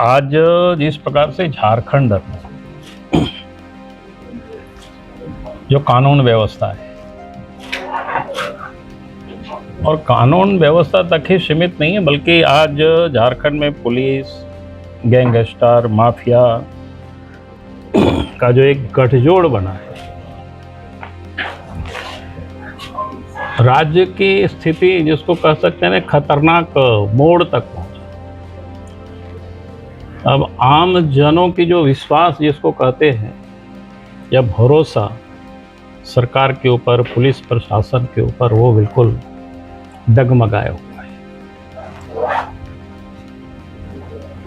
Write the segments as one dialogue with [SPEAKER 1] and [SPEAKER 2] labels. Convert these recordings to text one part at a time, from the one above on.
[SPEAKER 1] आज जिस प्रकार से झारखंड जो कानून व्यवस्था है और कानून व्यवस्था तक ही सीमित नहीं है, बल्कि आज झारखंड में पुलिस, गैंगस्टर, माफिया का जो एक गठजोड़ बना है, राज्य की स्थिति जिसको कह सकते हैं खतरनाक मोड़ तक पहुंचा। अब आम जनों की जो विश्वास जिसको कहते हैं या भरोसा सरकार के ऊपर, पुलिस प्रशासन के ऊपर, वो बिल्कुल डगमगाया हुआ है।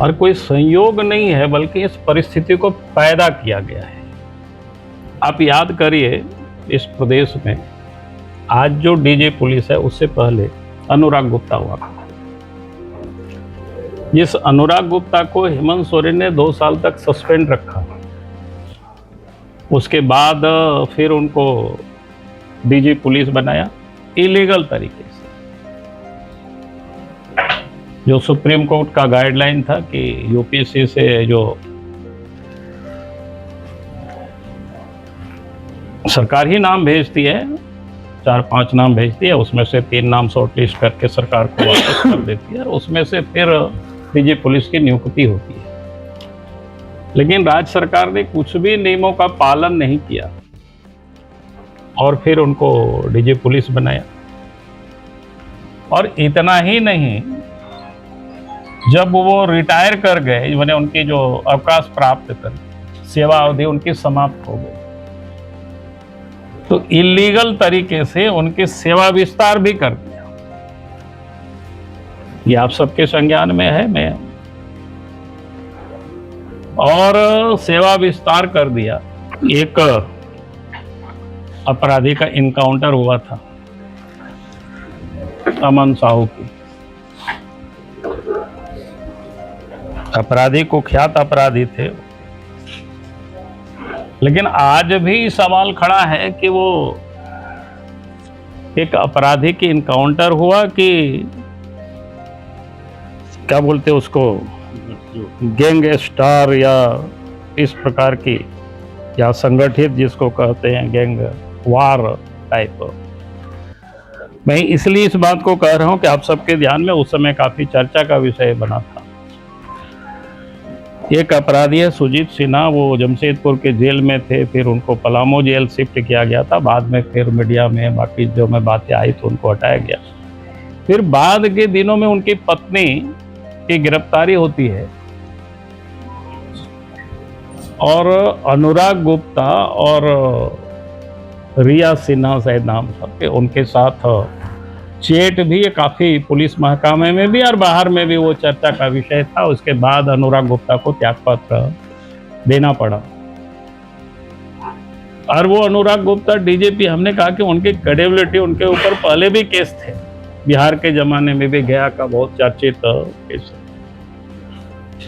[SPEAKER 1] और कोई संयोग नहीं है, बल्कि इस परिस्थिति को पैदा किया गया है। आप याद करिए, इस प्रदेश में आज जो डीजी पुलिस है उससे पहले अनुराग गुप्ता हुआ। जिस अनुराग गुप्ता को हेमंत सोरेन ने 2 साल तक सस्पेंड रखा, उसके बाद फिर उनको डीजी पुलिस बनाया इलीगल तरीके से। जो सुप्रीम कोर्ट का गाइडलाइन था कि यूपीएससी से जो सरकार ही नाम भेजती है, 4-5 नाम भेजती है, उसमें से 3 नाम शॉर्टलिस्ट करके सरकार को वापस कर देती है, उसमें से फिर डीजी पुलिस की नियुक्ति होती है। लेकिन राज्य सरकार ने कुछ भी नियमों का पालन नहीं किया और फिर उनको डीजी पुलिस बनाया। और इतना ही नहीं, जब वो रिटायर कर गए, मैंने उनकी जो अवकाश प्राप्त कर, सेवा अवधि उनकी समाप्त हो गई, तो इलीगल तरीके से उनकी सेवा विस्तार भी कर दिया। ये आप सबके संज्ञान में है। मैं और सेवा विस्तार कर दिया। एक अपराधी का इनकाउंटर हुआ था, अमन साहू की। अपराधी कुख्यात अपराधी थे, लेकिन आज भी सवाल खड़ा है कि वो एक अपराधी की इनकाउंटर हुआ कि क्या बोलते उसको, गैंगस्टर या इस प्रकार की, या संगठित जिसको कहते हैं गैंग वार टाइप। मैं इसलिए इस बात को कह रहा हूं कि आप सबके ध्यान में उस समय काफी चर्चा का विषय बना था। एक अपराधी है सुजीत सिन्हा, वो जमशेदपुर के जेल में थे, फिर उनको पलामू जेल शिफ्ट किया गया था। बाद में फिर मीडिया में बाकी जो में बातें आई तो उनको हटाया गया। फिर बाद के दिनों में उनकी पत्नी की गिरफ्तारी होती है और अनुराग गुप्ता और रिया सिन्हा शायद नाम था, उनके साथ चेट भी काफी पुलिस महकमे में भी और बाहर में भी वो चर्चा का विषय था। उसके बाद अनुराग गुप्ता को त्यागपत्र देना पड़ा। और वो अनुराग गुप्ता डीजीपी, हमने कहा कि उनकी क्रेडिबिलिटी, उनके ऊपर पहले भी केस थे, बिहार के जमाने में भी गया का बहुत चर्चित केस।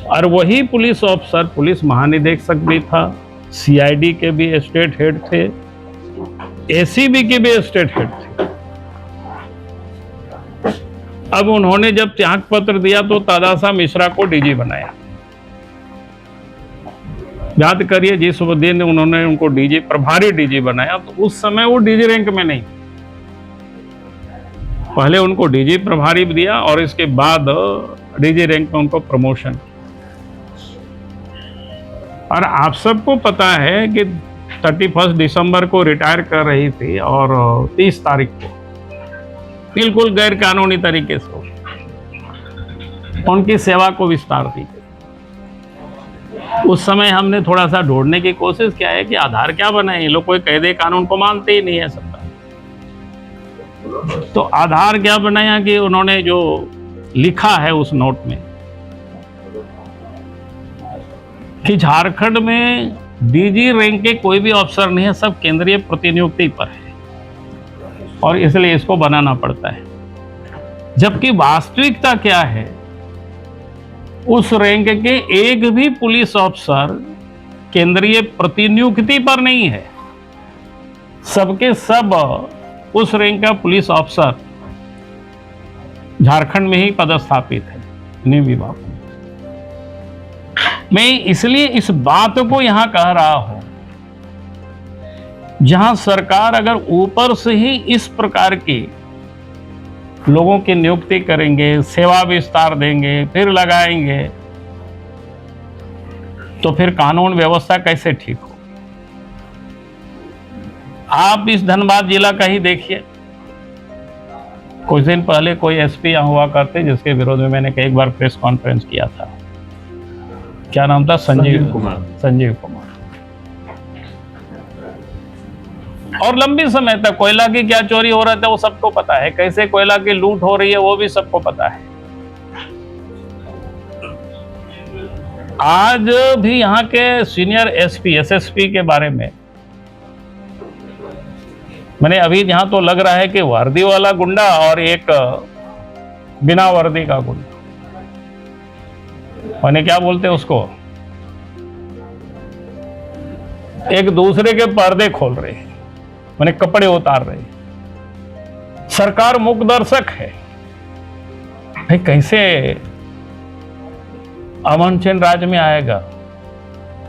[SPEAKER 1] और वही पुलिस ऑफिसर पुलिस महानिदेशक भी था, सीआईडी के भी स्टेट हेड थे, एसीबी के भी स्टेट हेड थे। अब उन्होंने जब त्याग पत्र दिया तो तादासा मिश्रा को डीजी बनाया। याद करिए, जिस दिन उन्होंने उनको डीजी, प्रभारी डीजी बनाया, तो उस समय वो डीजी रैंक में नहीं। पहले उनको डीजी प्रभारी दिया और इसके बाद डीजी रैंक में उनको प्रमोशन। और आप सबको पता है कि 31 दिसंबर को रिटायर कर रही थी और 30 तारीख को बिल्कुल गैर कानूनी तरीके से उनकी सेवा को विस्तार दी गई। उस समय हमने थोड़ा सा ढूंढने की कोशिश किया है कि आधार क्या बनाए, ये लोग कोई कायदे कानून को मानते ही नहीं है सरकार। तो आधार क्या बनाया कि उन्होंने जो लिखा है उस नोट में कि झारखंड में डीजी रैंक के कोई भी अफसर नहीं है, सब केंद्रीय प्रतिनियुक्ति पर है और इसलिए इसको बनाना पड़ता है। जबकि वास्तविकता क्या है, उस रैंक के एक भी पुलिस अफसर केंद्रीय प्रतिनियुक्ति पर नहीं है। सबके सब उस रैंक का पुलिस अफसर झारखंड में ही पदस्थापित है, गृह विभाग में। मैं इसलिए इस बात को यहां कह रहा हूं, जहां सरकार अगर ऊपर से ही इस प्रकार की लोगों की नियुक्ति करेंगे, सेवा विस्तार देंगे, फिर लगाएंगे, तो फिर कानून व्यवस्था कैसे ठीक हो? आप इस धनबाद जिला का ही देखिए, कुछ दिन पहले कोई एसपी यहां हुआ करते जिसके विरोध में मैंने कई बार प्रेस कॉन्फ्रेंस किया था। क्या नाम था? संजीव कुमार। और लंबी समय तक कोयला की क्या चोरी हो रहा था वो सबको पता है, कैसे कोयला की लूट हो रही है वो भी सबको पता है। आज भी यहाँ के सीनियर एसपी एसएसपी के बारे में मैंने अभी यहां तो लग रहा है कि वर्दी वाला गुंडा और एक बिना वर्दी का गुंडा, मैंने क्या बोलते हैं उसको, एक दूसरे के पर्दे खोल रहे हैं, मैंने कपड़े उतार रहे हैं। सरकार मूक दर्शक है भाई, कैसे अमन चैन राज्य में आएगा?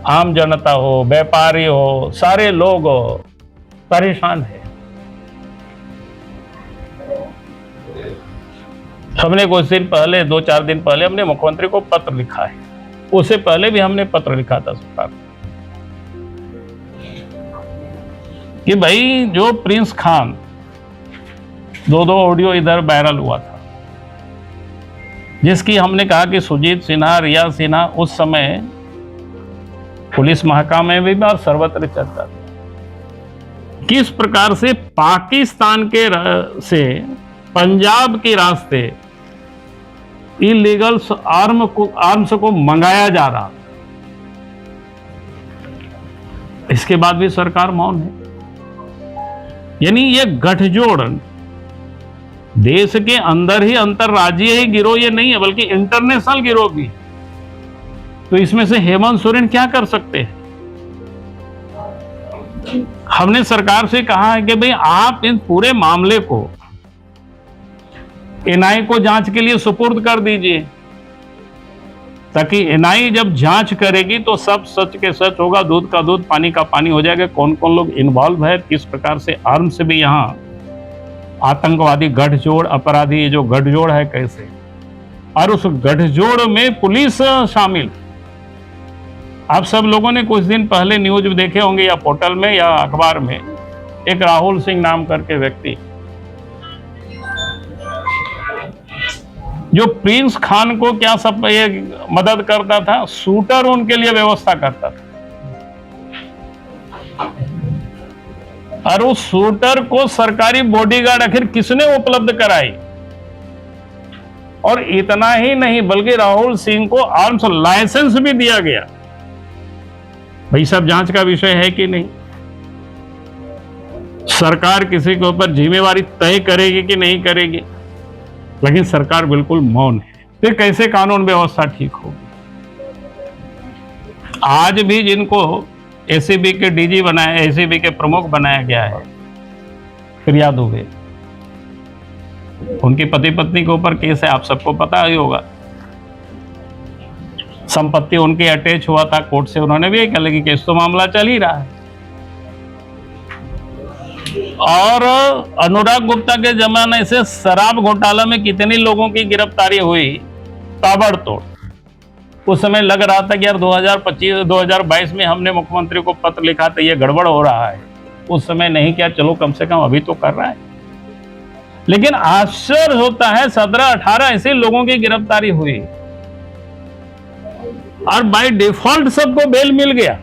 [SPEAKER 1] आम जनता हो, व्यापारी हो, सारे लोग परेशान है। हमने कुछ दिन पहले, 2-4 दिन पहले हमने मुख्यमंत्री को पत्र लिखा है, उससे पहले भी हमने पत्र लिखा था सरकार कि भाई जो प्रिंस खान 2 ऑडियो इधर वायरल हुआ था, जिसकी हमने कहा कि सुजीत सिन्हा, रिया सिन्हा उस समय पुलिस महकमे में भी और सर्वत्र चर्चा थी, किस प्रकार से पाकिस्तान के से पंजाब के रास्ते इलीगल आर्म्स को मंगाया जा रहा, इसके बाद भी सरकार मौन है। यानी ये गठजोड़ देश के अंदर ही अंतरराज्यीय ही गिरोह ये नहीं है, बल्कि इंटरनेशनल गिरोह भी। तो इसमें से हेमंत सोरेन क्या कर सकते हैं? हमने सरकार से कहा है कि भाई आप इन पूरे मामले को एनआई को जांच के लिए सुपुर्द कर दीजिए, ताकि एनआई जब जांच करेगी तो सब सच के सच होगा, दूध का दूध, पानी का पानी हो जाएगा। कौन कौन लोग इन्वॉल्व है, किस प्रकार से आर्म से भी यहाँ आतंकवादी गठजोड़, अपराधी ये जो गठजोड़ है कैसे, और उस गठजोड़ में पुलिस शामिल। आप सब लोगों ने कुछ दिन पहले न्यूज में देखे होंगे, या पोर्टल में या अखबार में, एक राहुल सिंह नाम करके व्यक्ति जो प्रिंस खान को क्या सब ये मदद करता था, शूटर उनके लिए व्यवस्था करता था, और उस शूटर को सरकारी बॉडीगार्ड आखिर किसने उपलब्ध कराई? और इतना ही नहीं, बल्कि राहुल सिंह को आर्म्स लाइसेंस भी दिया गया। भाई सब जांच का विषय है कि नहीं? सरकार किसी के ऊपर जिम्मेवारी तय करेगी कि नहीं करेगी? लेकिन सरकार बिल्कुल मौन है। फिर कैसे कानून व्यवस्था ठीक होगी? आज भी जिनको एसीबी के डीजी बनाया, एसीबी के प्रमुख बनाया गया है, फिरियाद दुबे, उनकी पति पत्नी के ऊपर केस है, आप सबको पता ही होगा। संपत्ति उनकी अटैच हुआ था कोर्ट से, उन्होंने भी कहा कि केस तो मामला चल ही रहा है। और अनुराग गुप्ता के जमाने से शराब घोटाला में कितने लोगों की गिरफ्तारी हुई, ताबड़तोड़। उस समय लग रहा था कि यार 2022 में हमने मुख्यमंत्री को पत्र लिखा था ये गड़बड़ हो रहा है, उस समय नहीं किया, चलो कम से कम अभी तो कर रहा है। लेकिन आश्चर्य होता है 17-18 ऐसे लोगों की गिरफ्तारी हुई और बाय डिफॉल्ट सबको बेल मिल गया,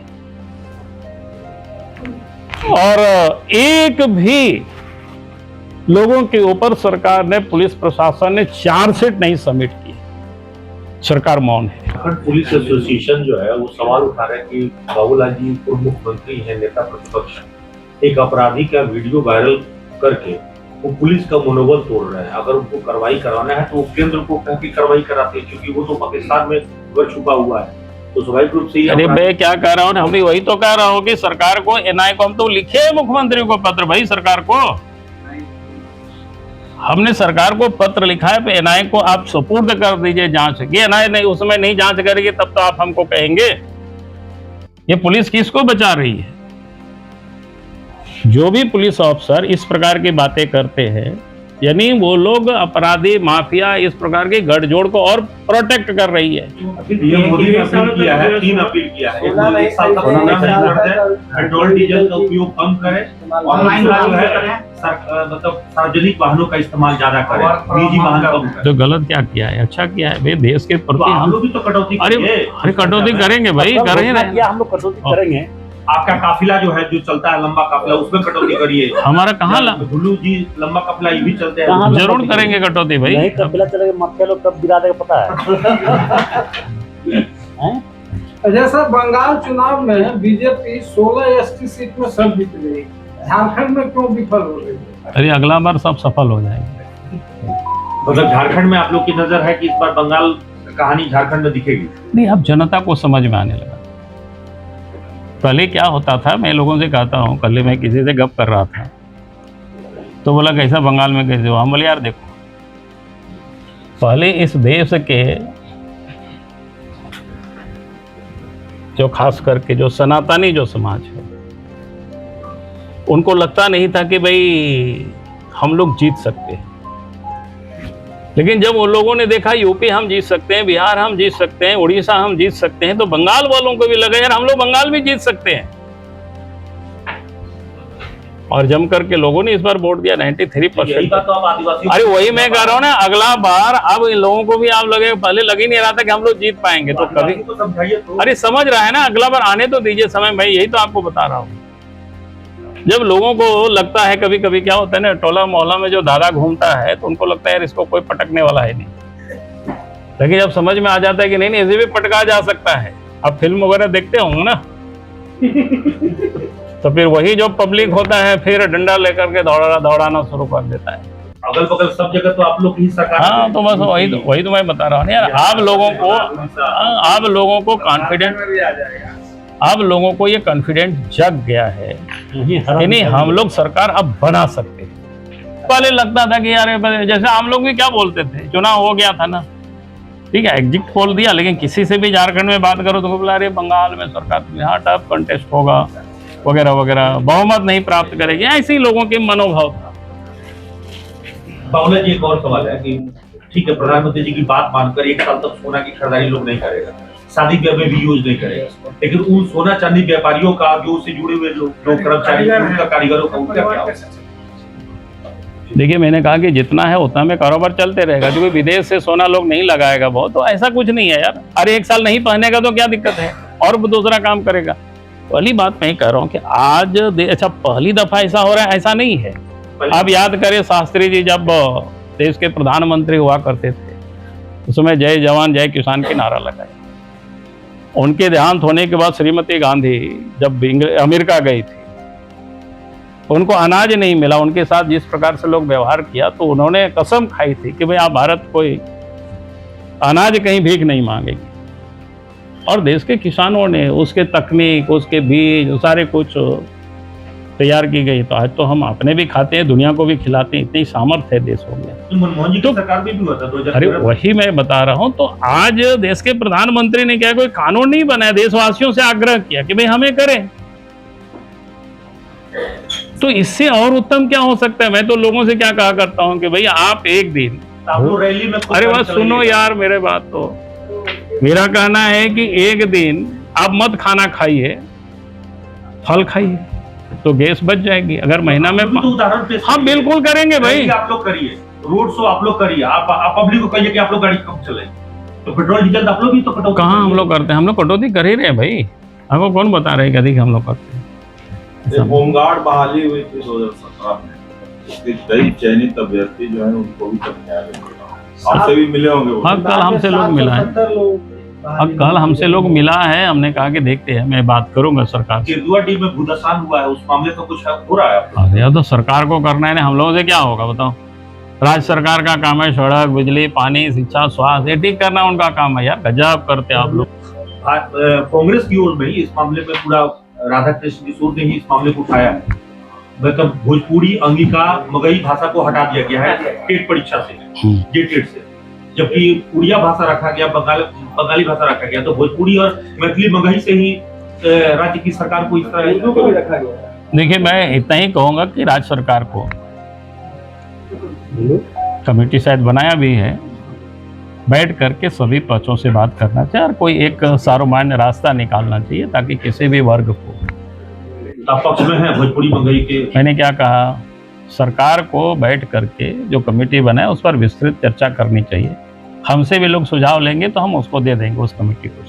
[SPEAKER 1] और एक भी लोगों के ऊपर सरकार ने, पुलिस प्रशासन ने चार्जशीट नहीं सबमिट की। सरकार मौन है।
[SPEAKER 2] पुलिस एसोसिएशन जो है वो सवाल उठा रहा है कि बाबूलाल जी पूर्व मुख्यमंत्री हैं, नेता प्रतिपक्ष, एक अपराधी का वीडियो वायरल करके वो पुलिस का मनोबल तोड़ रहे हैं। अगर उनको कार्रवाई कराना है तो वो केंद्र को कह के कार्रवाई कराते हैं, क्योंकि वो तो पाकिस्तान में घर छुपा हुआ है। तो स्वाभाविक रूप से
[SPEAKER 1] अरे मैं क्या कह रहा हूँ, हम भी वही तो कह रहा हूँ कि सरकार को, एनआई को हम तो लिखे मुख्यमंत्री को पत्र, भाई सरकार को हमने सरकार को पत्र लिखा है, एनआईए को आप सुपुर्द कर दीजिए जांच की। एनआईए नहीं उस समय नहीं जांच करेगी तब तो आप हमको कहेंगे। ये पुलिस किसको बचा रही है? जो भी पुलिस ऑफिसर इस प्रकार की बातें करते हैं, यानी वो लोग अपराधी माफिया इस प्रकार की गठजोड़ को और प्रोटेक्ट कर रही है।
[SPEAKER 2] पीएम मोदी ने अपील किया है, 3 अपील किया है। एक साल तक पेट्रोल डीजल का उपयोग कम करें, ऑनलाइन जो है मतलब सार्वजनिक वाहनों का इस्तेमाल ज्यादा करें, निजी वाहन कम करें।
[SPEAKER 1] तो गलत क्या किया है? अच्छा किया है भाई, देश के प्रति
[SPEAKER 2] हम लोग भी तो कटौती
[SPEAKER 1] अरे कटौती करेंगे भाई, कर ही रहे हैं।
[SPEAKER 3] हम लोग कटौती करेंगे।
[SPEAKER 2] आपका काफिला जो है, जो चलता है लंबा काफिला, उसमें कटौती करिए।
[SPEAKER 1] हमारा कहाँ
[SPEAKER 2] भुल्लू जी लंबा काफिला ये भी चलते हैं,
[SPEAKER 1] जरूर करेंगे कटौती भाई।
[SPEAKER 3] नहीं काफिला चलेगा, माफिया लोग कब गिरा देगा पता है।
[SPEAKER 4] जैसा बंगाल चुनाव में बीजेपी 16 एसटी सीट में सब जीत गई, झारखंड में क्यों विफल हो रही है?
[SPEAKER 1] अरे अगला बार सब सफल हो जाएंगे।
[SPEAKER 2] मतलब झारखंड में आप लोग की नजर है कि इस बार बंगाल कहानी झारखंड में दिखेगी?
[SPEAKER 1] नहीं, अब जनता को समझ में आने लगा। पहले क्या होता था, मैं लोगों से कहता हूँ, कल मैं किसी से गप कर रहा था तो बोला कैसा बंगाल में कैसे हो? हम बोले यार देखो, पहले इस देश के जो खास करके जो सनातनी जो समाज है, उनको लगता नहीं था कि भाई हम लोग जीत सकते हैं। लेकिन जब उन लोगों ने देखा यूपी हम जीत सकते हैं, बिहार हम जीत सकते हैं, उड़ीसा हम जीत सकते हैं, तो बंगाल वालों को भी लगा यार हम लोग बंगाल भी जीत सकते हैं। और जम करके लोगों ने इस बार वोट दिया 93%।
[SPEAKER 2] तो आप आदिवासी,
[SPEAKER 1] अरे वही मैं कह रहा हूँ ना, अगला बार अब इन लोगों को भी आप लगे, पहले लग ही नहीं रहा था कि हम लोग जीत पाएंगे, तो कभी
[SPEAKER 2] तो समझाइए तो।
[SPEAKER 1] अरे समझ रहा है ना, अगला बार आने तो दीजिए समय, मैं यही तो आपको बता रहा हूँ। जब लोगों को लगता है, कभी कभी क्या होता है ना, टोला मोहल्ला में जो दादा घूमता है तो उनको लगता है यार इसको कोई पटकने वाला है नहीं, लेकिन जब समझ में आ जाता है कि नहीं ऐसे भी पटका जा सकता है। अब फिल्म वगैरह देखते होंगे ना तो फिर वही जो पब्लिक होता है फिर डंडा लेकर के दौड़ाना शुरू कर देता है।
[SPEAKER 2] अगल बगल सब जगह तो आप लोग की सरकार।
[SPEAKER 1] हाँ, तो बस वही तो मैं बता रहा हूँ यार। आप लोगों को कॉन्फिडेंट, अब लोगों को ये कॉन्फिडेंट जग गया है कि नहीं हम लोग सरकार अब बना सकते हैं। पहले लगता था कि यार जैसे हम लोग भी क्या बोलते थे, चुनाव हो गया था ना, ठीक है एग्जिट पोल दिया, लेकिन किसी से भी झारखंड में बात करो तो बोला अरे बंगाल में सरकार यहाँ टफ कंटेस्ट होगा वगैरह वगैरह, बहुमत नहीं प्राप्त करेगी, ऐसे ही लोगों के मनोभाव था।
[SPEAKER 2] बाबूलाल जी एक और सवाल है कि ठीक है प्रधानमंत्री जी की बात मानकर 1 साल तक सोना की खरीदारी लोग नहीं करेगा, शादी ब्याह में भी यूज नहीं करेगा, लेकिन उन सोना चांदी व्यापारियों का, जो उससे जुड़े हुए लोग कर्मचारी, उनका कारीगरों का, उनका क्या होगा?
[SPEAKER 1] देखिए मैंने कहा कि जितना है उतना में कारोबार चलते रहेगा, क्योंकि विदेश से सोना लोग नहीं लगाएगा बहुत, तो ऐसा कुछ नहीं है यार। अरे 1 साल नहीं पहनेगा तो क्या दिक्कत है, और दूसरा काम करेगा। पहली बात मैं कह रहा हूँ कि आज अच्छा पहली दफा ऐसा हो रहा है, ऐसा नहीं है। आप याद करें शास्त्री जी जब देश के प्रधानमंत्री हुआ करते थे, उस समय जय जवान जय किसान के नारा लगाया। उनके देहांत होने के बाद श्रीमती गांधी जब अमेरिका गई थी, उनको अनाज नहीं मिला, उनके साथ जिस प्रकार से लोग व्यवहार किया, तो उन्होंने कसम खाई थी कि भाई आप भारत कोई अनाज कहीं भीख नहीं मांगेगी। और देश के किसानों ने उसके तकनीक, उसके बीज, सारे कुछ तैयार की गई, तो आज तो हम अपने भी खाते हैं, दुनिया को भी खिलाते हैं, इतनी सामर्थ्य है देश हो गया।
[SPEAKER 2] मनमोहन जी की सरकार में भी हुआ था 2013।
[SPEAKER 1] अरे वही मैं बता रहा हूँ। तो आज देश के प्रधानमंत्री ने क्या कोई कानून नहीं बनाया, देशवासियों से आग्रह किया कि भाई हमें करें, तो इससे और उत्तम क्या हो सकता है। मैं तो लोगों से क्या कहा करता हूँ कि भाई आप एक दिन,
[SPEAKER 2] आप लोग रैली में,
[SPEAKER 1] अरे बस सुनो यार मेरे बात, तो मेरा कहना है कि एक दिन आप मत खाना खाइए, फल खाइए, तो गैस बच जाएगी। अगर महीना में
[SPEAKER 2] तो उदाहरण पेश
[SPEAKER 1] हाँ बिल्कुल करेंगे भाई,
[SPEAKER 2] आप लोग करिए, रोड शो आप लोग करिए, आप पब्लिक को कहिए कि आप लोग गाड़ी कम चलाइए, तो पेट्रोल डीजल आप लोग भी तो कटौती।
[SPEAKER 1] कहाँ हम लोग करते हैं, हम लोग कटौती कर ही रहे हैं भाई, आपको कौन बता रहे कि अधिक हम लोग करते हैं।
[SPEAKER 5] होमगार्ड बहाली हुई थी 2017 में, उसके कई चयनित अभ्यर्थी जो है उनको भी आपसे भी मिले होंगे।
[SPEAKER 1] हाँ कल हमसे लोग मिला है, अब कल हमसे लोग मिला है, हमने कहा कि देखते हैं, मैं बात करूंगा सरकार से।
[SPEAKER 2] केजुआडी में भूदसान हुआ है, उस मामले पर कुछ हो रहा है?
[SPEAKER 1] अरे तो सरकार को करना है, हम लोगों से क्या होगा बताओ। राज्य सरकार का काम है सड़क, बिजली, पानी, शिक्षा, स्वास्थ्य, ये ठीक करना उनका काम है यार, गजब करते हैं आप लोग।
[SPEAKER 2] कांग्रेस की ओर में ही इस मामले में पूरा राधा कृष्ण किशोर ने ही इस मामले को उठाया है, मतलब भोजपुरी, अंगिका, मगही भाषा को हटा दिया गया है टेट परीक्षा से, जे टेट से, जबकि उड़िया भाषा रखा गया, बंगाली भाषा रखा गया। तो भोजपुरी और मैथिली, मगही से ही राज्य की सरकार को इस तरह
[SPEAKER 3] उर्दू को भी रखा गया है।
[SPEAKER 1] देखिए, मैं इतना ही कहूँगा कि राज्य सरकार को कमेटी शायद बनाया भी है, बैठ करके सभी पक्षों से बात करना चाहिए और कोई एक सार्वमान्य रास्ता निकालना चाहिए ताकि किसी भी वर्ग को।
[SPEAKER 2] आप पक्ष में है भोजपुरी, मगही के?
[SPEAKER 1] मैंने क्या कहा, सरकार को बैठ करके जो कमेटी बनाए उस पर विस्तृत चर्चा करनी चाहिए। हमसे भी लोग सुझाव लेंगे तो हम उसको दे देंगे उस कमेटी को।